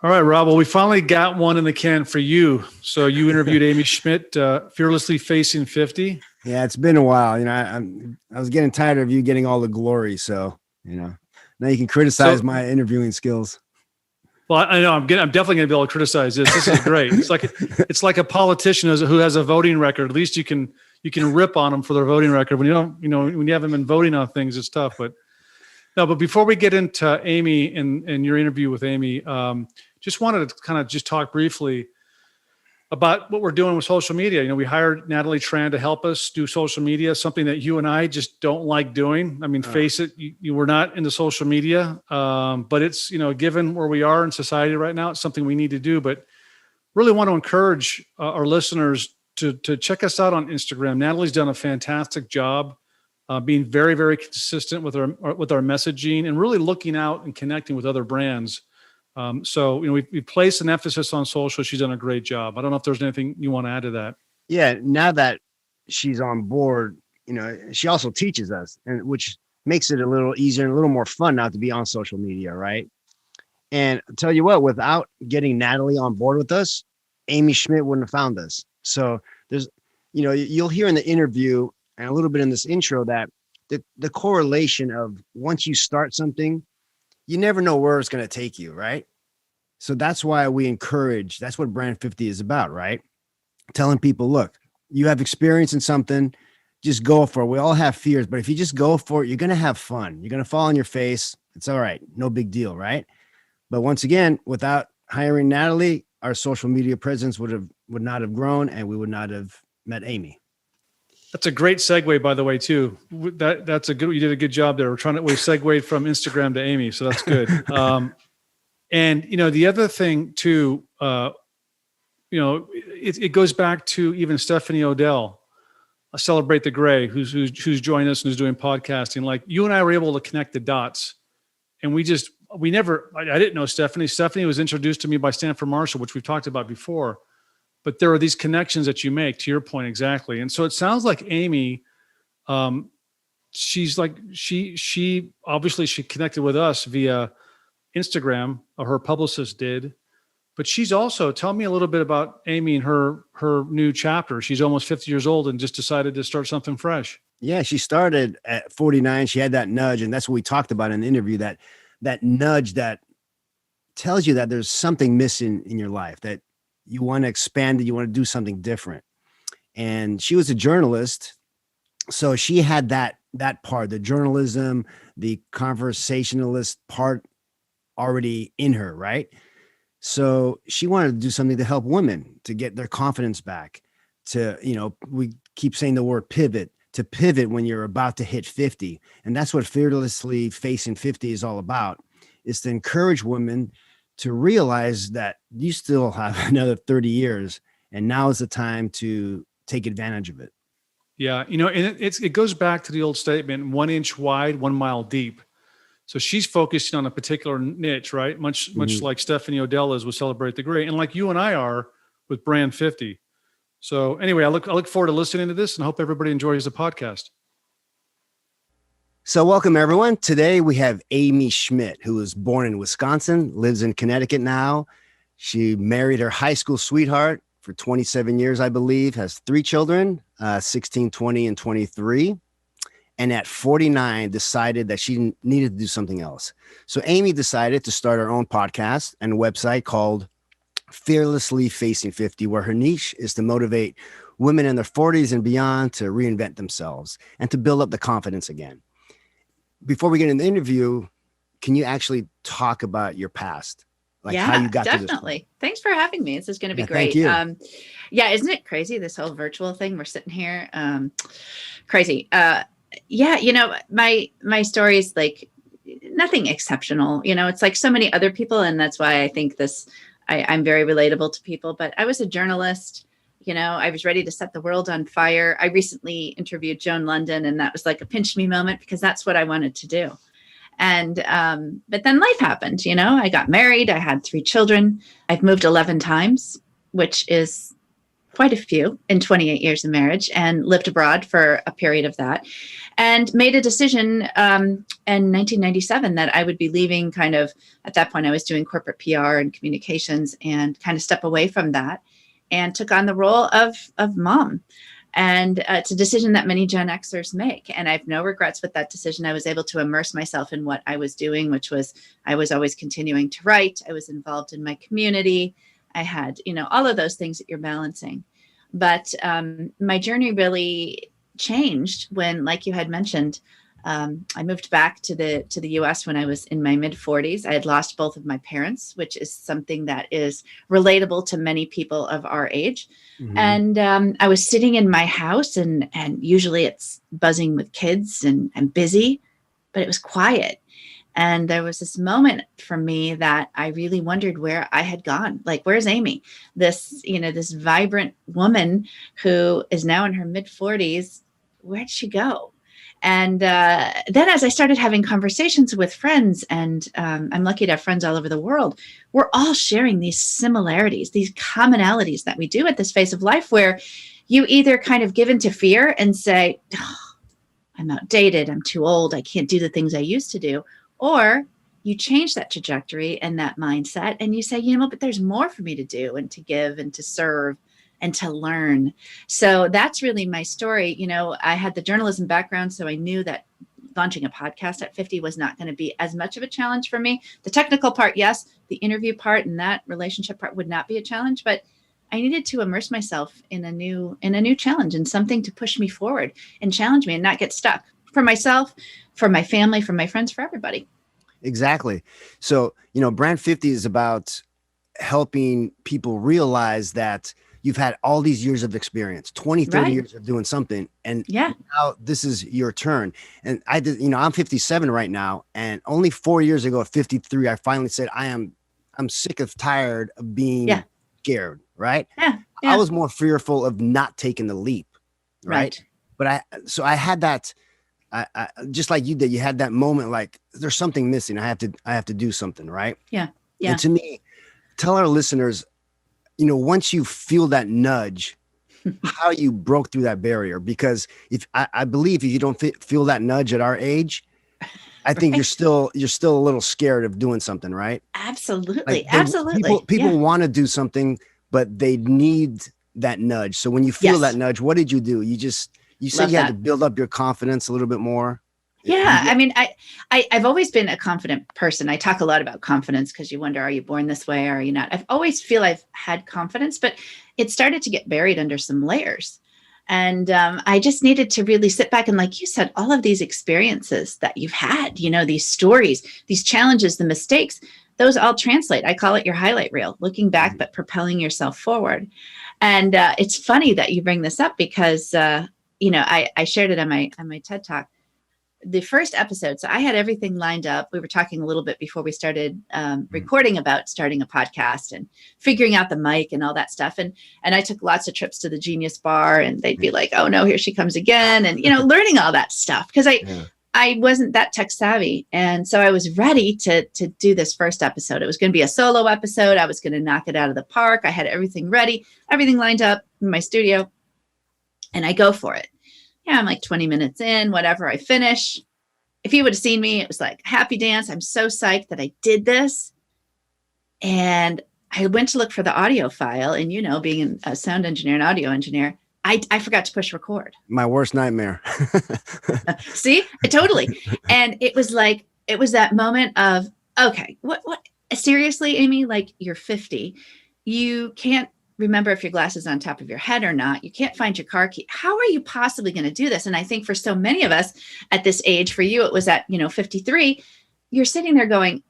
All right, Rob. Well, we finally got one in the can for you. So you interviewed Amy Schmidt, Fearlessly Facing 50. Yeah, it's been a while. I was getting tired of you getting all the glory. So, now you can criticize So, my interviewing skills. well, I know I'm definitely going to be able to criticize this. This is great. It's like a politician who has a voting record. At least you can rip on them for their voting record. When you don't, when you haven't been voting on things, it's tough. But no. But before we get into Amy and your interview with Amy, just wanted to kind of just talk briefly about what we're doing with social media. We hired Natalie Tran to help us do social media, something that you and I just don't like doing. I mean, face it, you were not into social media, but it's, given where we are in society right now, it's something we need to do. But really want to encourage our listeners to check us out on Instagram. Natalie's done a fantastic job being very, very consistent with our messaging and really looking out and connecting with other brands. So we place an emphasis on social. She's done a great job. I don't know if there's anything you want to add to that. Yeah, now that she's on board, she also teaches us, and which makes it a little easier and a little more fun now to be on social media, right? And I'll tell you what, without getting Natalie on board with us, Amy Schmidt wouldn't have found us. So there's, you'll hear in the interview and a little bit in this intro that the correlation of once you start something, you never know where it's going to take you, right? So that's why we encourage, that's what Brand 50 is about, right? Telling people, look, you have experience in something, just go for it. We all have fears, but if you just go for it, you're going to have fun. You're going to fall on your face. It's all right. No big deal, right? But once again, without hiring Natalie, our social media presence would not have grown, and we would not have met Amy. That's a great segue, by the way, too. You did a good job there. We segued from Instagram to Amy, so that's good. And the other thing too, it goes back to even Stephanie Odell, Celebrate the Gray, who's joined us and who's doing podcasting. Like, you and I were able to connect the dots, and I didn't know Stephanie. Stephanie was introduced to me by Stanford Marshall, which we've talked about before. But there are these connections that you make, to your point exactly. And so it sounds like Amy, she's like, she obviously she connected with us via Instagram, or her publicist did. But she's also, tell me a little bit about Amy and her new chapter. She's almost 50 years old and just decided to start something fresh. Yeah, she started at 49. She had that nudge, and that's what we talked about in the interview, that nudge that tells you that there's something missing in your life, that you want to expand it, you want to do something different. And she was a journalist, so she had that part, the journalism, the conversationalist part already in her, right? So she wanted to do something to help women to get their confidence back, to, we keep saying the word pivot, to pivot when you're about to hit 50. And that's what Fearlessly Facing 50 is all about, is to encourage women to realize that you still have another 30 years, and now is the time to take advantage of it. Yeah. And it goes back to the old statement, 1 inch wide, 1 mile deep. So she's focusing on a particular niche, right? Much like Stephanie Odell is with Celebrate the Gray, and like you and I are with Brand 50. So anyway, I look forward to listening to this, and hope everybody enjoys the podcast. So welcome, everyone. Today we have Amy Schmidt, who was born in Wisconsin, lives in Connecticut now. She married her high school sweetheart for 27 years, I believe, has 3 children, 16, 20, and 23. And at 49, decided that she needed to do something else. So Amy decided to start her own podcast and website called Fearlessly Facing 50, where her niche is to motivate women in their 40s and beyond to reinvent themselves and to build up the confidence again. Before we get in the interview, can you actually talk about your past? Like how you got to this point? Definitely. Thanks for having me. This is going to be great. Thank you. Isn't it crazy, this whole virtual thing? We're sitting here. Crazy. My story is like nothing exceptional. It's like so many other people. And that's why I think I'm very relatable to people. But I was a journalist. I was ready to set the world on fire. I recently interviewed Joan London, and that was like a pinch me moment, because that's what I wanted to do. And, but then life happened, I got married. I had 3 children. I've moved 11 times, which is quite a few in 28 years of marriage, and lived abroad for a period of that, and made a decision in 1997 that I would be leaving kind of, at that point I was doing corporate PR and communications, and kind of step away from that, and took on the role of mom. And it's a decision that many Gen Xers make. And I have no regrets with that decision. I was able to immerse myself in what I was doing, which was, I was always continuing to write. I was involved in my community. I had, all of those things that you're balancing. But my journey really changed when, like you had mentioned, I moved back to the US when I was in my mid 40s. I had lost both of my parents, which is something that is relatable to many people of our age. Mm-hmm. And I was sitting in my house, and usually it's buzzing with kids and busy, but it was quiet. And there was this moment for me that I really wondered where I had gone. Like, where's Amy? This vibrant woman who is now in her mid 40s. Where'd she go? And then as I started having conversations with friends, and I'm lucky to have friends all over the world, we're all sharing these similarities, these commonalities that we do at this phase of life, where you either kind of give into fear and say, oh, I'm outdated, I'm too old, I can't do the things I used to do. Or you change that trajectory and that mindset, and you say, but there's more for me to do and to give and to serve and to learn. So that's really my story. I had the journalism background, so I knew that launching a podcast at 50 was not going to be as much of a challenge for me. The technical part, yes. The interview part and that relationship part would not be a challenge, but I needed to immerse myself in a new challenge, and something to push me forward and challenge me and not get stuck, for myself, for my family, for my friends, for everybody. Exactly. So, Brand 50 is about helping people realize that you've had all these years of experience, 20, 30 right. years of doing something. And yeah. now this is your turn. And I did, I'm 57 right now. And only 4 years ago at 53, I finally said, I'm sick of tired of being scared. Right. Yeah. I was more fearful of not taking the leap. Right. But I had that, I just like you did, you had that moment, like there's something missing. I have to do something. Right. Yeah. Yeah. And to me, tell our listeners, once you feel that nudge, how you broke through that barrier. Because if I believe if you don't feel that nudge at our age, I think you're still a little scared of doing something, right? Absolutely. Absolutely. People want to do something, but they need that nudge. So when you feel that nudge, what did you do? You said you had to build up your confidence a little bit more. Yeah. I mean, I've always been a confident person. I talk a lot about confidence because you wonder, are you born this way? Or are you not? I've always feel I've had confidence, but it started to get buried under some layers. And I just needed to really sit back and, like you said, all of these experiences that you've had, these stories, these challenges, the mistakes, those all translate. I call it your highlight reel, looking back, but propelling yourself forward. And it's funny that you bring this up because, I shared it on my TED Talk. The first episode, so I had everything lined up. We were talking a little bit before we started recording about starting a podcast and figuring out the mic and all that stuff. And I took lots of trips to the Genius Bar, and they'd be like, "Oh no, here she comes again," and learning all that stuff because I wasn't that tech savvy, and so I was ready to do this first episode. It was going to be a solo episode. I was going to knock it out of the park. I had everything ready, everything lined up in my studio, and I go for it. Yeah, I'm like 20 minutes in, whatever, I finish. If you would have seen me, it was like happy dance. I'm so psyched that I did this. And I went to look for the audio file. And, being a sound engineer and audio engineer, I forgot to push record. My worst nightmare. See, totally. And it was that moment of, okay, what, seriously, Amy, like you're 50. You can't remember if your glass is on top of your head or not. You can't find your car key. How are you possibly going to do this? And I think for so many of us at this age, for you, it was at, 53, you're sitting there going,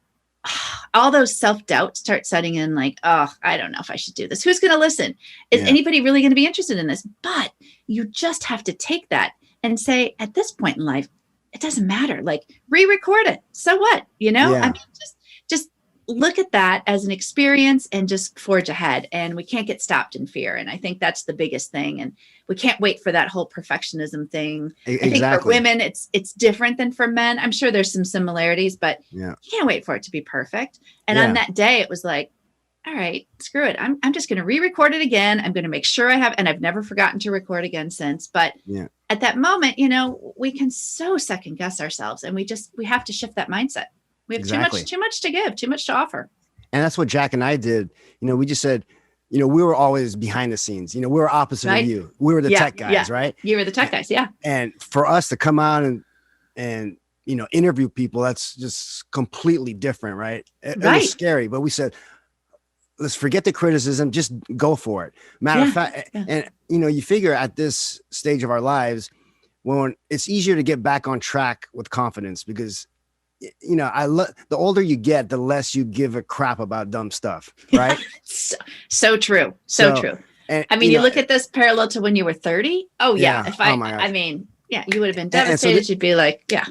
all those self-doubts start setting in like, oh, I don't know if I should do this. Who's going to listen? Is anybody really going to be interested in this? But you just have to take that and say, at this point in life, it doesn't matter. Like re-record it. So what? I mean, just look at that as an experience and just forge ahead. And we can't get stopped in fear. And I think that's the biggest thing. And we can't wait for that whole perfectionism thing. Exactly. I think for women, it's different than for men. I'm sure there's some similarities, but you can't wait for it to be perfect. And on that day, it was like, all right, screw it. I'm just going to re-record it again. I'm going to make sure I have, and I've never forgotten to record again since. But Yeah. at that moment, you know, we can so second guess ourselves, and we have to shift that mindset. We have Exactly. too much to give, too much to offer. And that's what Jack and I did. You know, we just said, you know, we were always behind the scenes. You know, we were opposite Right. of you. We were the Yeah, tech guys, yeah. right? You were the tech guys, yeah. And for us to come out and you know, interview people, that's just completely different, right? It Right. was scary, but we said, let's forget the criticism, just go for it. Matter of fact, and you know, you figure at this stage of our lives, when it's easier to get back on track with confidence, because you know, the older you get, the less you give a crap about dumb stuff, right? So true. So true. And, I mean, you know, look at this parallel to when you were 30. Oh yeah. Yeah. If I, Oh my gosh. I mean, yeah, you would have been And so devastated. You'd be like, yeah.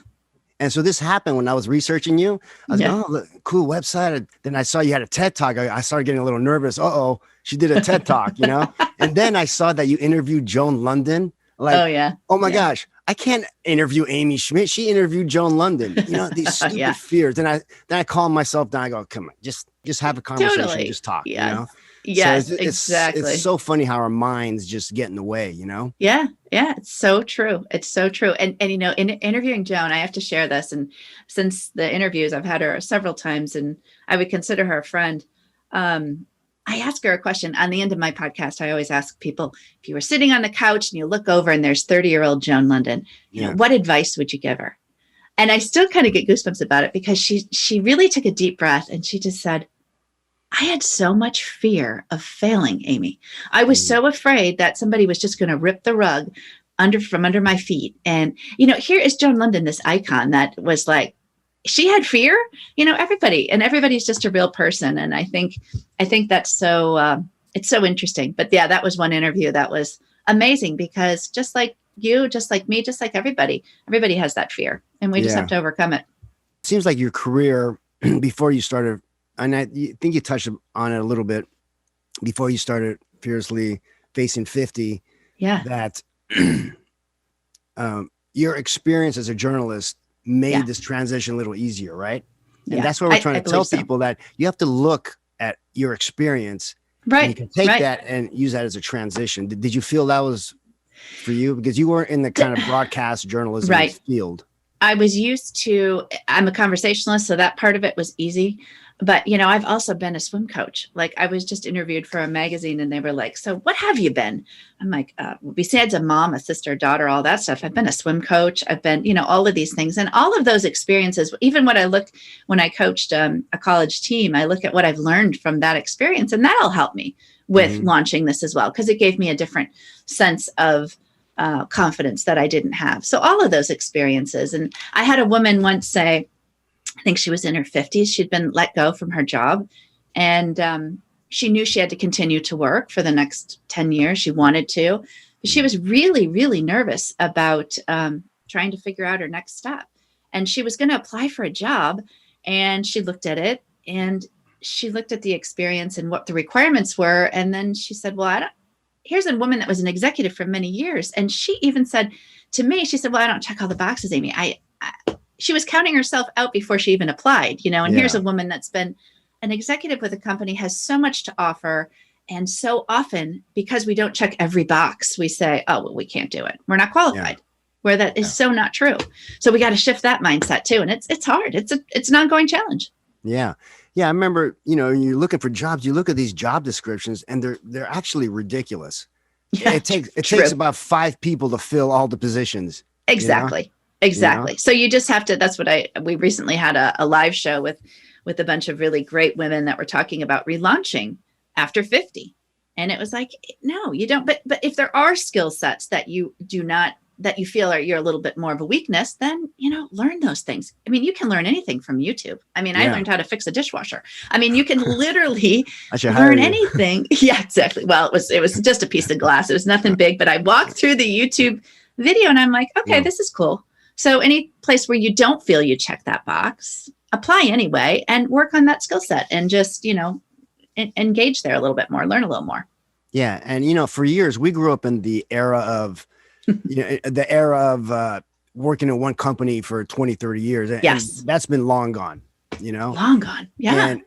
And so this happened when I was researching you. I was Yeah. like, oh, look, cool website. Then I saw you had a TED Talk. I started getting a little nervous. Uh-oh, she did a TED Talk, you know? And then I saw that you interviewed Joan London. Like, Oh yeah. oh my Yeah. gosh, I can't interview Amy Schmidt. She interviewed Joan London. You know, these stupid Yeah. fears. Then I calm myself down. I go, come on, just have a conversation, Totally. just talk, Yeah. you know? Yes, So exactly. It's so funny how our minds just get in the way, you know? Yeah, yeah, it's so true. It's so true. And you know, in interviewing Joan, I have to share this. And since the interviews, I've had her several times, and I would consider her a friend. I ask her a question on the end of my podcast. I always ask people, if you were sitting on the couch and you look over and there's 30-year-old Joan London, you know, what advice would you give her? And I still kind of get goosebumps about it, because she really took a deep breath and she just said, I had so much fear of failing, Amy. I was so afraid that somebody was just going to rip the rug from under my feet. And, you know, here is Joan London, this icon that was like, she had fear, you know, everybody's just a real person. And I think that's so, it's so interesting. But yeah, that was one interview that was amazing, because just like you, just like me, just like everybody has that fear, and we just have to overcome it. Seems like your career before you started, and I think you touched on it a little bit before you started Fiercely Facing 50. Yeah. That your experience as a journalist made this transition a little easier, right? And that's what we're trying to tell people, that you have to look at your experience. Right. And you can take that and use that as a transition. Did you feel that was for you? Because you weren't in the kind of broadcast journalism field. I'm a conversationalist, so that part of it was easy. But, you know, I've also been a swim coach. Like, I was just interviewed for a magazine, and they were like, so what have you been? I'm like, besides a mom, a sister, a daughter, all that stuff, I've been a swim coach. I've been, you know, all of these things, and all of those experiences. Even when I coached a college team, I look at what I've learned from that experience, and that'll help me with launching this as well, because it gave me a different sense of confidence that I didn't have. So all of those experiences. And I had a woman once say, I think she was in her 50s. She'd been let go from her job, and she knew she had to continue to work for the next 10 years. She wanted to, but she was really, really nervous about trying to figure out her next step. And she was going to apply for a job, and she looked at it, and she looked at the experience and what the requirements were. And then she said, well, here's a woman that was an executive for many years. And she even said to me, she said, well, I don't check all the boxes, Amy. She was counting herself out before she even applied, you know, and here's a woman that's been an executive with a company, has so much to offer. And so often, because we don't check every box, we say, oh, well, we can't do it. We're not qualified, where that is so not true. So we got to shift that mindset too. And it's hard. It's an ongoing challenge. Yeah. Yeah. I remember, you know, you're looking for jobs, you look at these job descriptions, and they're actually ridiculous. Yeah, it takes about 5 people to fill all the positions. Exactly. You know? Exactly. You know? So you just have to, that's what we recently had a live show with a bunch of really great women that were talking about relaunching after 50. And it was like, no, you don't. But if there are skill sets that you do not, that you feel you're a little bit more of a weakness, then, you know, learn those things. I mean, you can learn anything from YouTube. I mean, I learned how to fix a dishwasher. I mean, you can literally learn anything. Yeah, exactly. Well, it was just a piece of glass. It was nothing big, but I walked through the YouTube video and I'm like, okay, this is cool. So any place where you don't feel you check that box, apply anyway and work on that skill set, and just, you know, engage there a little bit more, learn a little more. Yeah. And, you know, for years, we grew up in the era of, you know, the era of working in one company for 20, 30 years. And yes. that's been long gone, you know? Long gone. Yeah. And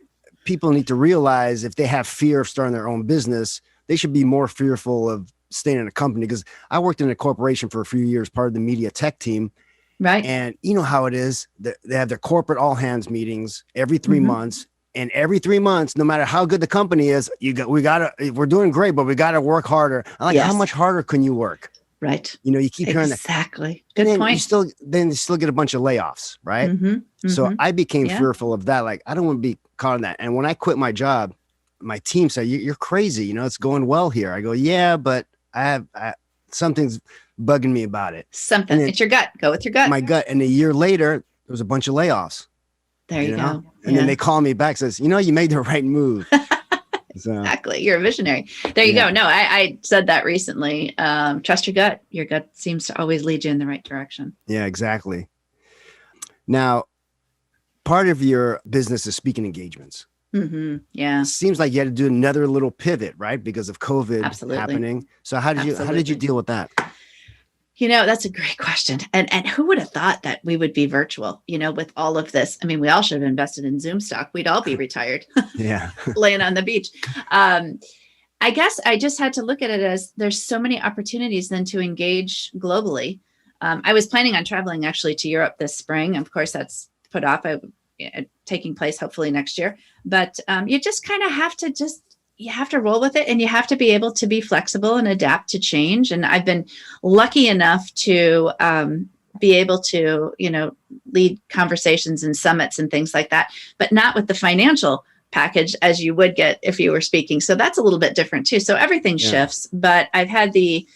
people need to realize if they have fear of starting their own business, they should be more fearful of staying in a company. Because I worked in a corporation for a few years, part of the media tech team. Right. And you know how it is. They have their corporate all hands meetings every 3 months. And every 3 months, no matter how good the company is, we're doing great, but we got to work harder. I'm like, how much harder can you work? Right. You know, you keep hearing that. Exactly. Good point. You still get a bunch of layoffs, right? So I became fearful of that. Like, I don't want to be caught in that. And when I quit my job, my team said, you're crazy. You know, it's going well here. I go, yeah, but something's bugging me about it. Something. It's your gut. Go with your gut. My gut. And a year later, there was a bunch of layoffs. There you go. And then they call me back, says, you made the right move. So, exactly. You're a visionary. There you go. No, I said that recently. Trust your gut. Your gut seems to always lead you in the right direction. Yeah, exactly. Now, part of your business is speaking engagements. Yeah. Seems like you had to do another little pivot, right? Because of COVID happening. So how did you deal with that? That's a great question. And who would have thought that we would be virtual, with all of this? I mean, we all should have invested in Zoom stock. We'd all be retired. Yeah. Laying on the beach. I guess I just had to look at it as there's so many opportunities then to engage globally. I was planning on traveling actually to Europe this spring. Of course, that's put off, taking place hopefully next year. But you just kind of have to you have to roll with it, and you have to be able to be flexible and adapt to change. And I've been lucky enough to be able to, lead conversations and summits and things like that, but not with the financial package as you would get if you were speaking. So that's a little bit different too. So everything shifts, but I've had the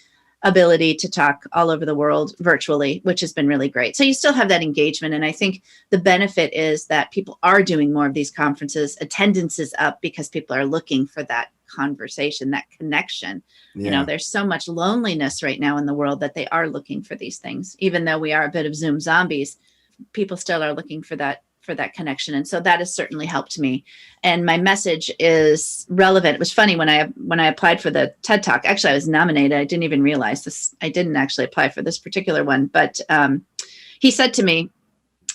ability to talk all over the world virtually, which has been really great. So you still have that engagement. And I think the benefit is that people are doing more of these conferences. Attendance is up because people are looking for that conversation, that connection. Yeah. There's so much loneliness right now in the world that they are looking for these things. Even though we are a bit of Zoom zombies, people still are looking for that connection. And so that has certainly helped me. And my message is relevant. It was funny when I applied for the TED Talk, actually I was nominated. I didn't even realize this. I didn't actually apply for this particular one, but he said to me,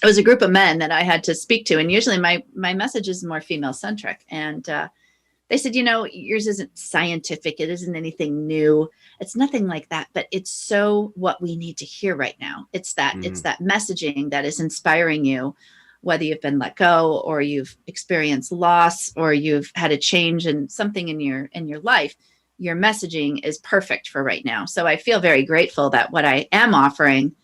it was a group of men that I had to speak to. And usually my message is more female centric. And they said, yours isn't scientific. It isn't anything new. It's nothing like that, but it's so what we need to hear right now. It's that messaging that is inspiring you, whether you've been let go or you've experienced loss or you've had a change in something in your life. Your messaging is perfect for right now. So I feel very grateful that what I am offering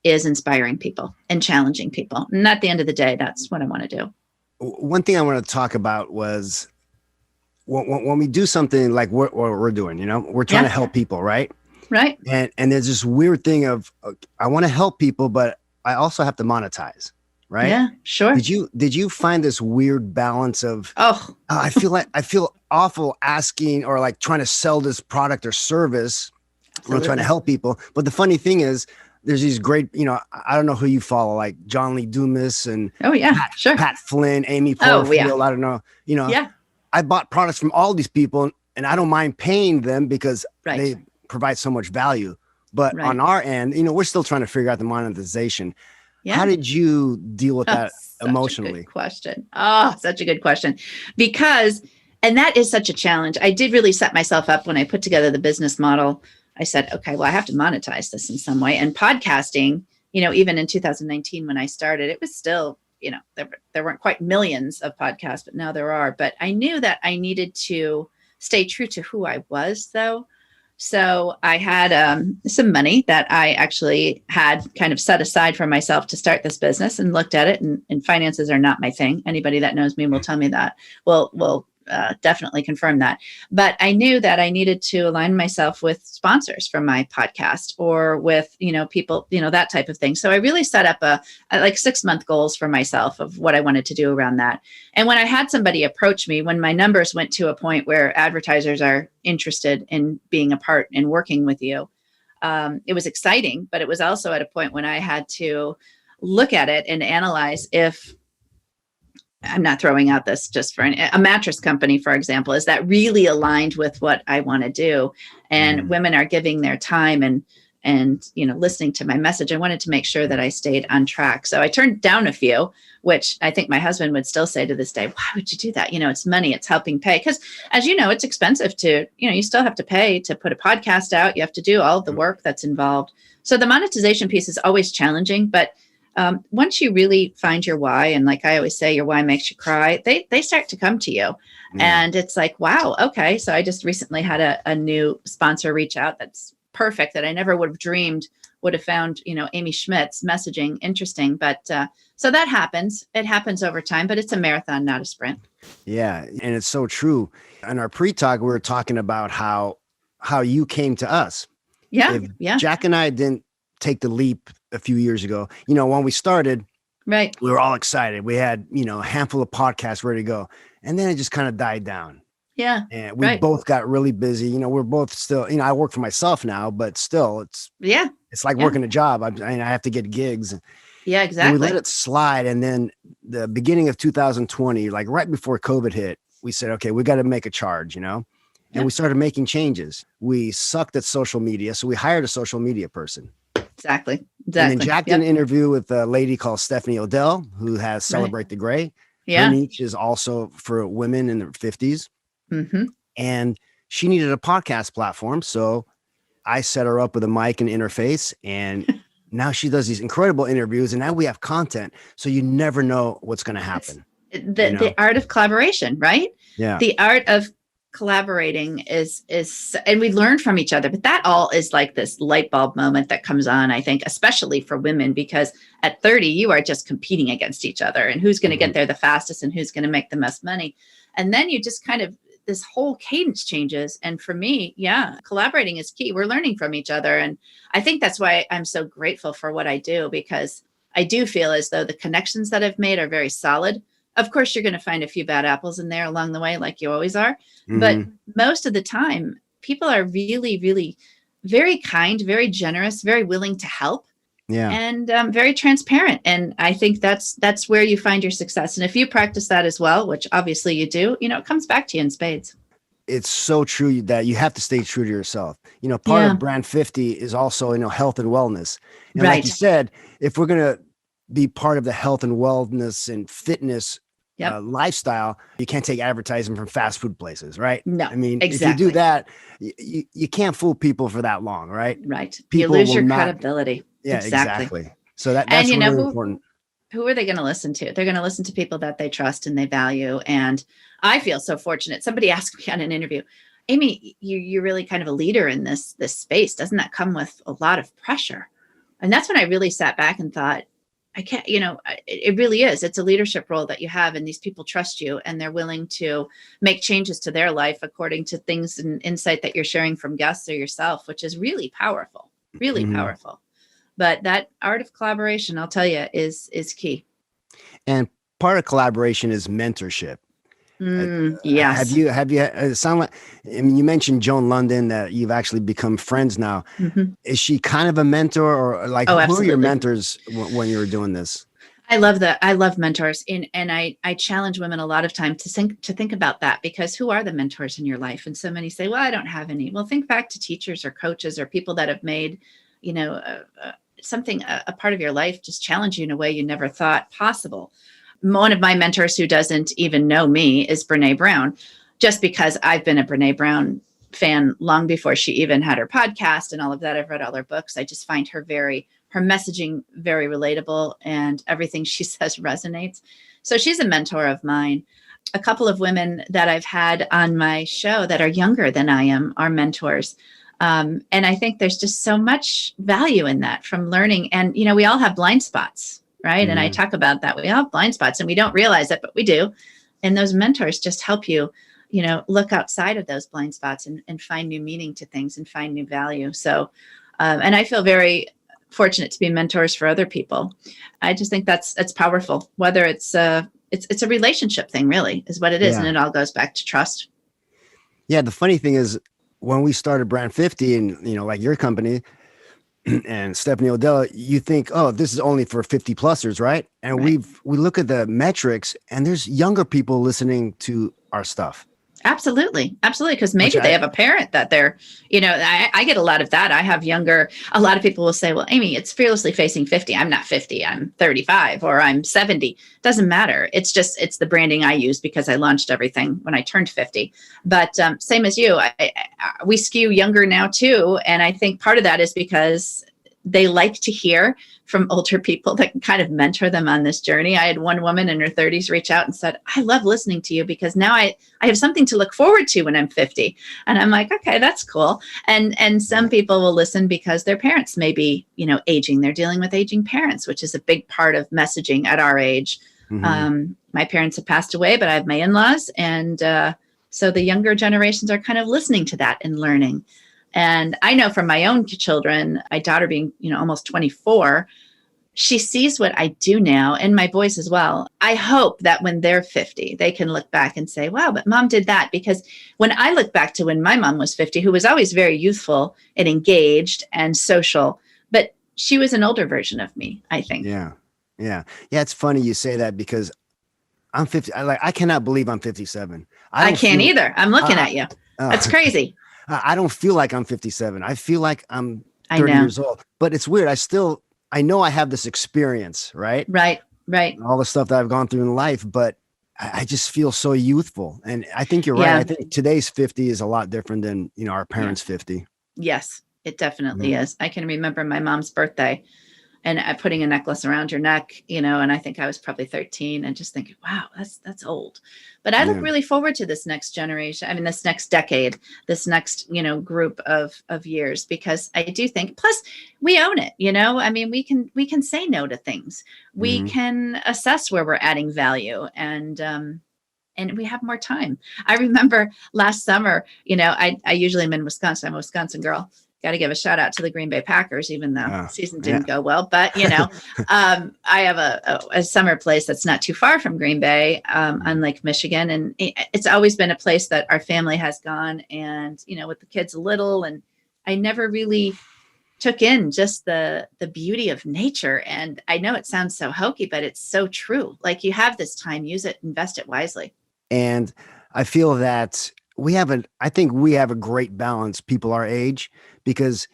is inspiring people and challenging people. And at the end of the day, that's what I want to do. One thing I want to talk about was when we do something like what we're doing, we're trying to help people, right? Right. And there's this weird thing of, I want to help people, but I also have to monetize. Right. Yeah, sure. Did you find this weird balance of, I feel awful asking or like trying to sell this product or service when I'm trying to help people. But the funny thing is there's these great, I don't know who you follow, like John Lee Dumas and Pat Flynn, Amy Porterfield. I don't know, I bought products from all these people and I don't mind paying them because they provide so much value. But on our end, we're still trying to figure out the monetization. Yeah. How did you deal with that emotionally? Good question. Oh, such a good question. And that is such a challenge. I did really set myself up when I put together the business model. I said, okay, well, I have to monetize this in some way. And podcasting, even in 2019, when I started, it was still, there weren't quite millions of podcasts, but now there are. But I knew that I needed to stay true to who I was, though. So I had some money that I actually had kind of set aside for myself to start this business, and looked at it, and finances are not my thing. Anybody that knows me will tell me that. Will definitely confirm that. But I knew that I needed to align myself with sponsors for my podcast or with, people, that type of thing. So I really set up a 6-month goals for myself of what I wanted to do around that. And when I had somebody approach me, when my numbers went to a point where advertisers are interested in being a part and working with you, it was exciting, but it was also at a point when I had to look at it and analyze if, I'm not throwing out this just for a mattress company, for example, is that really aligned with what I want to do? And women are giving their time and and, listening to my message. I wanted to make sure that I stayed on track. So I turned down a few, which I think my husband would still say to this day, why would you do that? It's money, it's helping pay. Because as you know, it's expensive to, you still have to pay to put a podcast out. You have to do all of the work that's involved. So the monetization piece is always challenging, but once you really find your why, and like I always say, your why makes you cry, they start to come to you. And it's like, wow, okay. So I just recently had a new sponsor reach out that's perfect, that I never would have dreamed would have found, Amy Schmidt's messaging interesting. But so that happens. It happens over time, but it's a marathon, not a sprint. Yeah. And it's so true. In our pre-talk, we were talking about how you came to us. Yeah. If Yeah. Jack and I didn't take the leap a few years ago, when we started, right, we were all excited. We had, a handful of podcasts ready to go. And then it just kind of died down. Yeah. And we both got really busy. We're both still, I work for myself now, but still it's like working a job. I have to get gigs. Yeah, exactly. And we let it slide. And then the beginning of 2020, like right before COVID hit, we said, okay, we got to make a charge, and we started making changes. We sucked at social media. So we hired a social media person. Exactly. And then Jack did an interview with a lady called Stephanie Odell, who has Celebrate the Gray. Yeah. Her niche is also for women in their 50s. Mm-hmm. And she needed a podcast platform. So I set her up with a mic and interface. And now she does these incredible interviews. And now we have content. So you never know what's going to happen. The art of collaboration, right? Yeah. The art of collaborating is, and we learn from each other, but that all is like this light bulb moment that comes on, I think, especially for women, because at 30, you are just competing against each other and who's going to get there the fastest and who's going to make the most money. And then you just kind of, this whole cadence changes. And for me, collaborating is key. We're learning from each other. And I think that's why I'm so grateful for what I do, because I do feel as though the connections that I've made are very solid. Of course, you're going to find a few bad apples in there along the way, like you always are. Mm-hmm. But most of the time, people are really, really very kind, very generous, very willing to help. Yeah. And very transparent. And I think that's where you find your success. And if you practice that as well, which obviously you do, it comes back to you in spades. It's so true that you have to stay true to yourself. Part of Brand 50 is also, health and wellness. And like you said, if we're going to be part of the health and wellness and fitness lifestyle, you can't take advertising from fast food places, right? No, I mean, exactly. If you do that, you can't fool people for that long, right? Right. People you lose your credibility. Yeah, exactly. So that's really important. Who are they going to listen to? They're going to listen to people that they trust and they value. And I feel so fortunate. Somebody asked me on an interview, Amy, you're really kind of a leader in this space. Doesn't that come with a lot of pressure? And that's when I really sat back and thought, I can't, it really is. It's a leadership role that you have, and these people trust you and they're willing to make changes to their life according to things and insight that you're sharing from guests or yourself, which is really powerful, really powerful. But that art of collaboration, I'll tell you, is key. And part of collaboration is mentorship. Yes. Have you it sound like, you mentioned Joan London, that you've actually become friends now. Mm-hmm. Is she kind of a mentor, or like, who absolutely. are your mentors when you were doing this? I love that. I love mentors. And I challenge women a lot of time to think about that, because who are the mentors in your life? And so many say, well, I don't have any. Well, think back to teachers or coaches or people that have made, something, a part of your life, just challenge you in a way you never thought possible. One of my mentors, who doesn't even know me, is Brene Brown, just because I've been a Brene Brown fan long before she even had her podcast and all of that. I've read all her books. I just find her messaging very relatable, and everything she says resonates. So she's a mentor of mine. A couple of women that I've had on my show that are younger than I am are mentors. And I think there's just so much value in that, from learning. And, we all have blind spots. Right. Mm-hmm. And I talk about that. We all have blind spots and we don't realize it, but we do. And those mentors just help you, look outside of those blind spots and find new meaning to things and find new value. So, and I feel very fortunate to be mentors for other people. I just think that's powerful, whether it's a relationship thing, really, is what it is. Yeah. And it all goes back to trust. Yeah. The funny thing is, when we started Brand 50 and, like your company, and Stephanie Odell, you think, oh, this is only for 50 plusers, right? And we look at the metrics, and there's younger people listening to our stuff. Absolutely. Absolutely. Because maybe Which they have a parent that they're, I get a lot of that. I have a lot of people will say, well, Amy, it's fearlessly facing 50. I'm not 50. I'm 35 or I'm 70. Doesn't matter. It's the branding I use because I launched everything when I turned 50. But same as you, we skew younger now too. And I think part of that is because they like to hear from older people that can kind of mentor them on this journey. I had one woman in her 30s reach out and said, I love listening to you because now I have something to look forward to when I'm 50. And I'm like, okay, that's cool. And some people will listen because their parents may be, aging. They're dealing with aging parents, which is a big part of messaging at our age. My parents have passed away, but I have my in-laws. And so the younger generations are kind of listening to that and learning. And I know from my own children, my daughter being, almost 24, she sees what I do now, and my boys as well. I hope that when they're 50, they can look back and say, wow, but mom did that. Because when I look back to when my mom was 50, who was always very youthful and engaged and social, but she was an older version of me, I think. Yeah. It's funny you say that because I'm 50. I cannot believe I'm 57. I can't either. I'm looking at you. That's crazy. I don't feel like I'm 57. I feel like I'm 30 years old, but it's weird. I know I have this experience, right? Right. All the stuff that I've gone through in life, but I just feel so youthful. And I think you're right. I think today's 50 is a lot different than, our parents' 50. Yes, it definitely is. I can remember my mom's birthday and putting a necklace around your neck, and I think I was probably 13 and just thinking, wow, that's old. But I look really forward to this next generation. I mean, this next decade, this next, group of years, because I do think, plus we own it, I mean, we can say no to things. We can assess where we're adding value and we have more time. I remember last summer, I usually am in Wisconsin. I'm a Wisconsin girl. Got to give a shout out to the Green Bay Packers, even though the season didn't go well. But, I have a summer place that's not too far from Green Bay on Lake Michigan. And it's always been a place that our family has gone and, with the kids little. And I never really took in just the beauty of nature. And I know it sounds so hokey, but it's so true. Like you have this time, use it, invest it wisely. And I feel that I think we have a great balance, people our age, because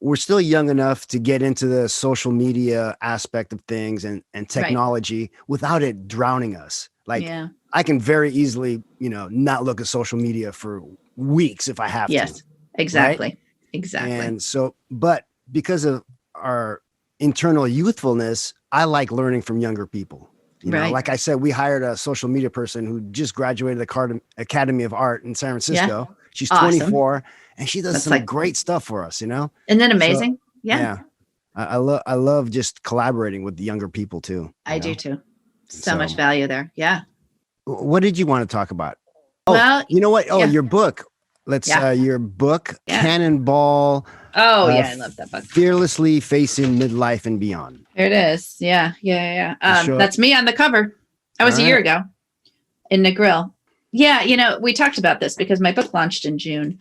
we're still young enough to get into the social media aspect of things and technology without it drowning us. I can very easily, not look at social media for weeks if I have to. Yes, exactly. Right? Exactly. And so, but because of our internal youthfulness, I like learning from younger people. Like I said, we hired a social media person who just graduated the Academy of Art in San Francisco. Yeah. She's 24 and she does some great stuff for us, Isn't that amazing? So, I love just collaborating with the younger people too. I do too. So much value there. Yeah. What did you want to talk about? Oh, well, you know what? Oh, your book. Your book, Cannonball. Oh, I love that book. Fearlessly Facing Midlife and Beyond. There it is. Yeah. That's me on the cover. That was a year ago in the grill. Yeah. We talked about this because my book launched in June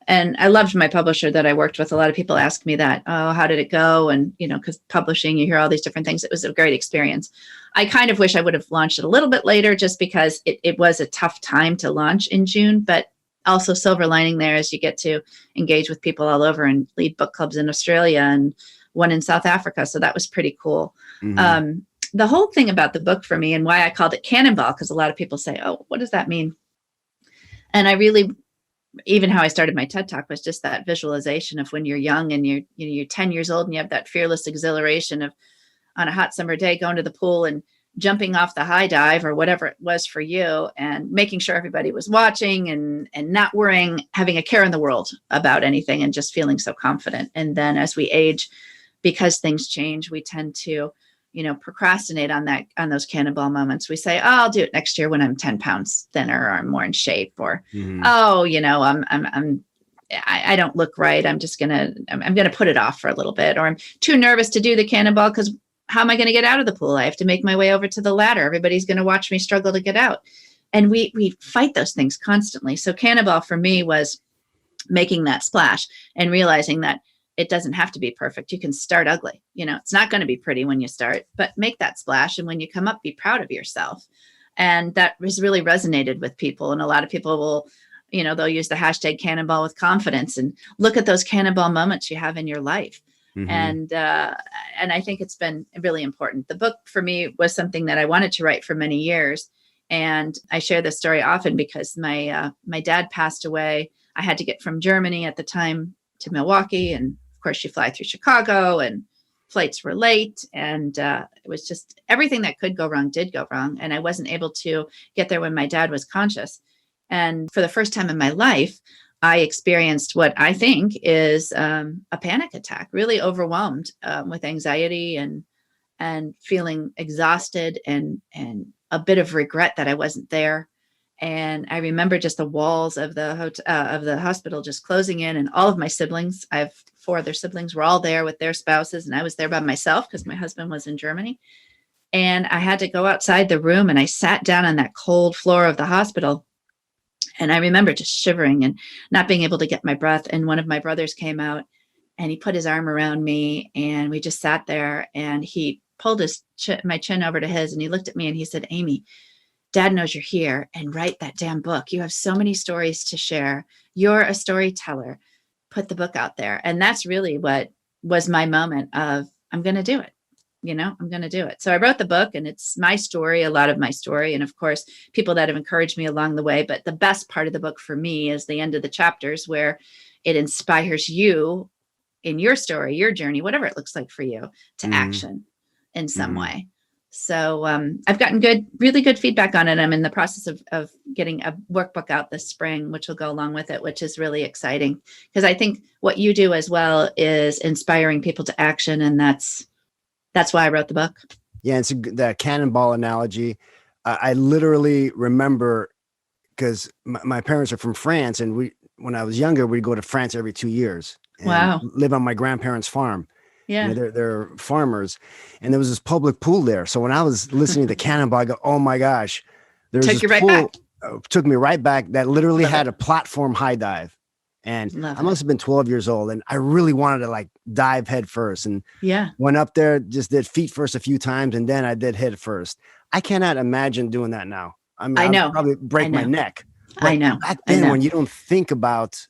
and I loved my publisher that I worked with. A lot of people ask me that, oh, how did it go? And, because publishing, you hear all these different things. It was a great experience. I kind of wish I would have launched it a little bit later just because it was a tough time to launch in June, but also silver lining there is you get to engage with people all over and lead book clubs in Australia and one in South Africa. So that was pretty cool. The whole thing about the book for me and why I called it Cannonball, because a lot of people say, oh, what does that mean? And I really, even how I started my TED Talk was just that visualization of when you're young and you're 10 years old and you have that fearless exhilaration of on a hot summer day, going to the pool and jumping off the high dive or whatever it was for you and making sure everybody was watching and not worrying, having a care in the world about anything and just feeling so confident. And then as we age, because things change, we tend to, procrastinate on those cannonball moments. We say, oh, I'll do it next year when I'm 10 pounds thinner or I'm more in shape or, I don't look right. I'm going to put it off for a little bit, or I'm too nervous to do the cannonball because how am I going to get out of the pool? I have to make my way over to the ladder. Everybody's going to watch me struggle to get out. And we fight those things constantly. So Cannonball for me was making that splash and realizing that it doesn't have to be perfect. You can start ugly. It's not going to be pretty when you start, but make that splash. And when you come up, be proud of yourself. And that has really resonated with people. And a lot of people will, they'll use the hashtag cannonball with confidence and look at those cannonball moments you have in your life. Mhm. And I think it's been really important. The book for me was something that I wanted to write for many years. And I share this story often because my dad passed away. I had to get from Germany at the time to Milwaukee. And of course you fly through Chicago and flights were late. And it was just everything that could go wrong did go wrong. And I wasn't able to get there when my dad was conscious. And for the first time in my life, I experienced what I think is a panic attack, really overwhelmed with anxiety and feeling exhausted and a bit of regret that I wasn't there. And I remember just the walls of the hospital just closing in, and all of my siblings, I have 4 other siblings, were all there with their spouses, and I was there by myself because my husband was in Germany. And I had to go outside the room, and I sat down on that cold floor of the hospital. And I remember just shivering and not being able to get my breath. And one of my brothers came out and he put his arm around me, and we just sat there, and he pulled my chin over to his, and he looked at me and he said, "Amy, Dad knows you're here, and write that damn book. You have so many stories to share. You're a storyteller. Put the book out there." And that's really what was my moment of, I'm going to do it. I'm going to do it. So I wrote the book, and it's my story, a lot of my story. And of course, people that have encouraged me along the way. But the best part of the book for me is the end of the chapters, where it inspires you in your story, your journey, whatever it looks like for you, to action in some way. So I've gotten really good feedback on it. I'm in the process of getting a workbook out this spring, which will go along with it, which is really exciting, because I think what you do as well is inspiring people to action. And that's why I wrote the book. Yeah, it's the cannonball analogy. I literally remember, because my parents are from France, and when I was younger, we'd go to France every 2 years. And Wow. live on my grandparents' farm. Yeah. They're farmers, and there was this public pool there. So when I was listening to Cannonball, I go, "Oh my gosh!" There's Took this you right pool, back. Took me right back. That literally Love had it. a platform high dive, and Love I must have been 12 years old, and I really wanted to dive head first, and Yeah. went up there, just did feet first a few times, and then I did head first. I cannot imagine doing that now. I mean, I know. I'd probably break my neck. I know. Back I then, know. when you don't think about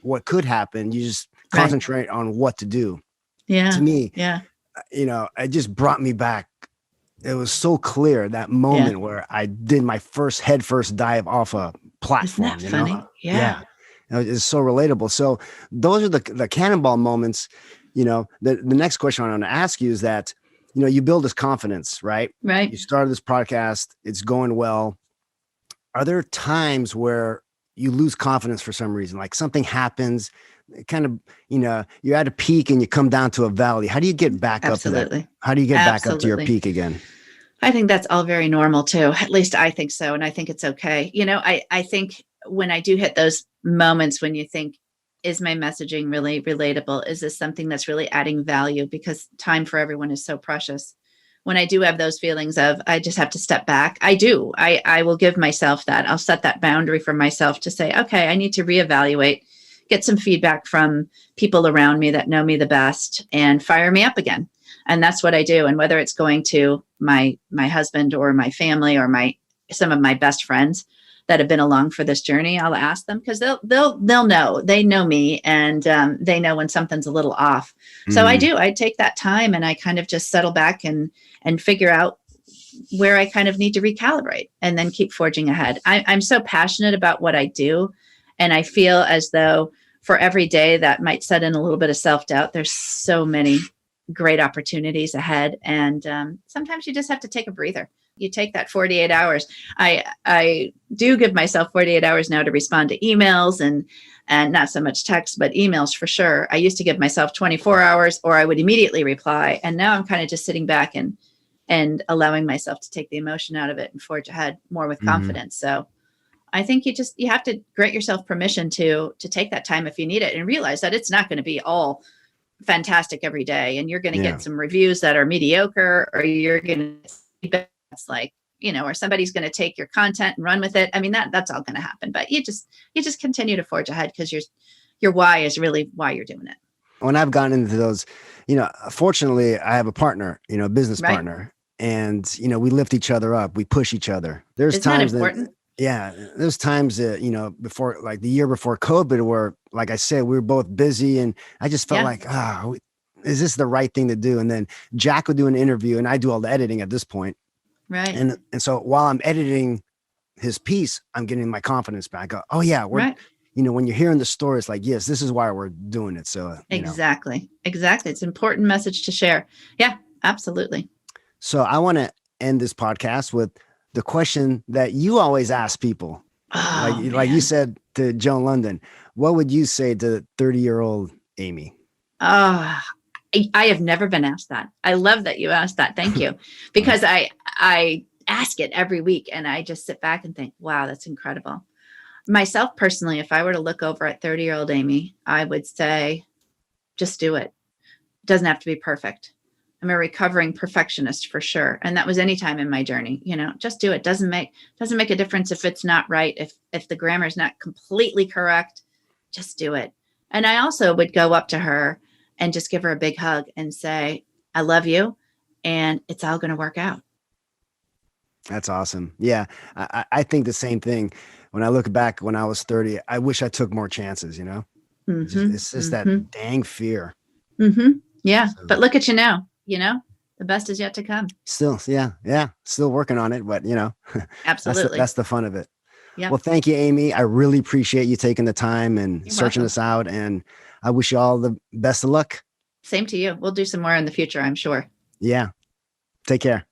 what could happen, you just Right. concentrate on what to do. Yeah. To me, Yeah. it just brought me back. It was so clear, that moment where I did my first head first dive off a platform. Isn't that funny? Yeah. It's so relatable. So those are the cannonball moments. The next question I want to ask you is that, you build this confidence, right? Right. You started this podcast, it's going well. Are there times where you lose confidence for some reason? Like something happens, kind of, you're at a peak and you come down to a valley. How do you get back up to that? Absolutely. How do you get back up to your Absolutely. peak again? I think that's all very normal too. At least I think so. And I think it's okay. I think when I do hit those moments when you think, is my messaging really relatable? Is this something that's really adding value? Because time for everyone is so precious. When I do have those feelings of, I just have to step back, I will give myself that. I'll set that boundary for myself to say, okay, I need to reevaluate, get some feedback from people around me that know me the best, and fire me up again. And that's what I do. And whether it's going to my husband or my family or some of my best friends that have been along for this journey, I'll ask them, because they'll know. They know me, and they know when something's a little off. So I take that time, and I kind of just settle back and figure out where I kind of need to recalibrate, and then keep forging ahead. I'm so passionate about what I do, and I feel as though for every day that might set in a little bit of self-doubt, there's so many great opportunities ahead. And sometimes you just have to take a breather. You take that 48 hours. I do give myself 48 hours now to respond to emails, and not so much text, but emails for sure. I used to give myself 24 hours, or I would immediately reply. And now I'm kind of just sitting back and allowing myself to take the emotion out of it and forge ahead more with confidence. So I think you have to grant yourself permission to take that time if you need it, and realize that it's not going to be all fantastic every day. And you're going to get some reviews that are mediocre, or you're going to that's like, or somebody's going to take your content and run with it. I mean, that's all going to happen, but you just continue to forge ahead, because your why is really why you're doing it. When I've gotten into those, fortunately I have a partner, a business partner, and, you know, we lift each other up. We push each other. There's Isn't that times important? yeah, there's times that, you know, before, like the year before COVID, where, like I said, we were both busy and I just felt Yeah. like, is this the right thing to do? And then Jack would do an interview and I do all the editing at this point. Right. And so while I'm editing his piece, I'm getting my confidence back. Oh yeah, Right. you know, when you're hearing the story, it's like, yes, this is why we're doing it. So, you know. Exactly. Exactly. It's an important message to share. Yeah, absolutely. So I want to end this podcast with the question that you always ask people. Oh, Like you man. said to Joan London, what would you say to 30-year-old Amy? Oh, I have never been asked that. I love that you asked that. Thank you. Because I ask it every week and I just sit back and think, wow, that's incredible. Myself personally, if I were to look over at 30-year-old Amy, I would say, just do it. It doesn't have to be perfect. I'm a recovering perfectionist for sure. And that was any time in my journey, you know, just do it. Doesn't make a difference if it's not right. If the grammar is not completely correct, just do it. And I also would go up to her and just give her a big hug and say, I love you. And it's all going to work out. That's awesome. Yeah. I think the same thing. When I look back when I was 30, I wish I took more chances, you know, it's just that dang fear. Yeah. So, but look at you now, you know, the best is yet to come. still, yeah. Still working on it, but you know, Absolutely. that's the fun of it. Yeah. Well, thank you, Amy. I really appreciate you taking the time and You're searching welcome. us out. And I wish you all the best of luck. Same to you. We'll do some more in the future, I'm sure. Yeah. Take care.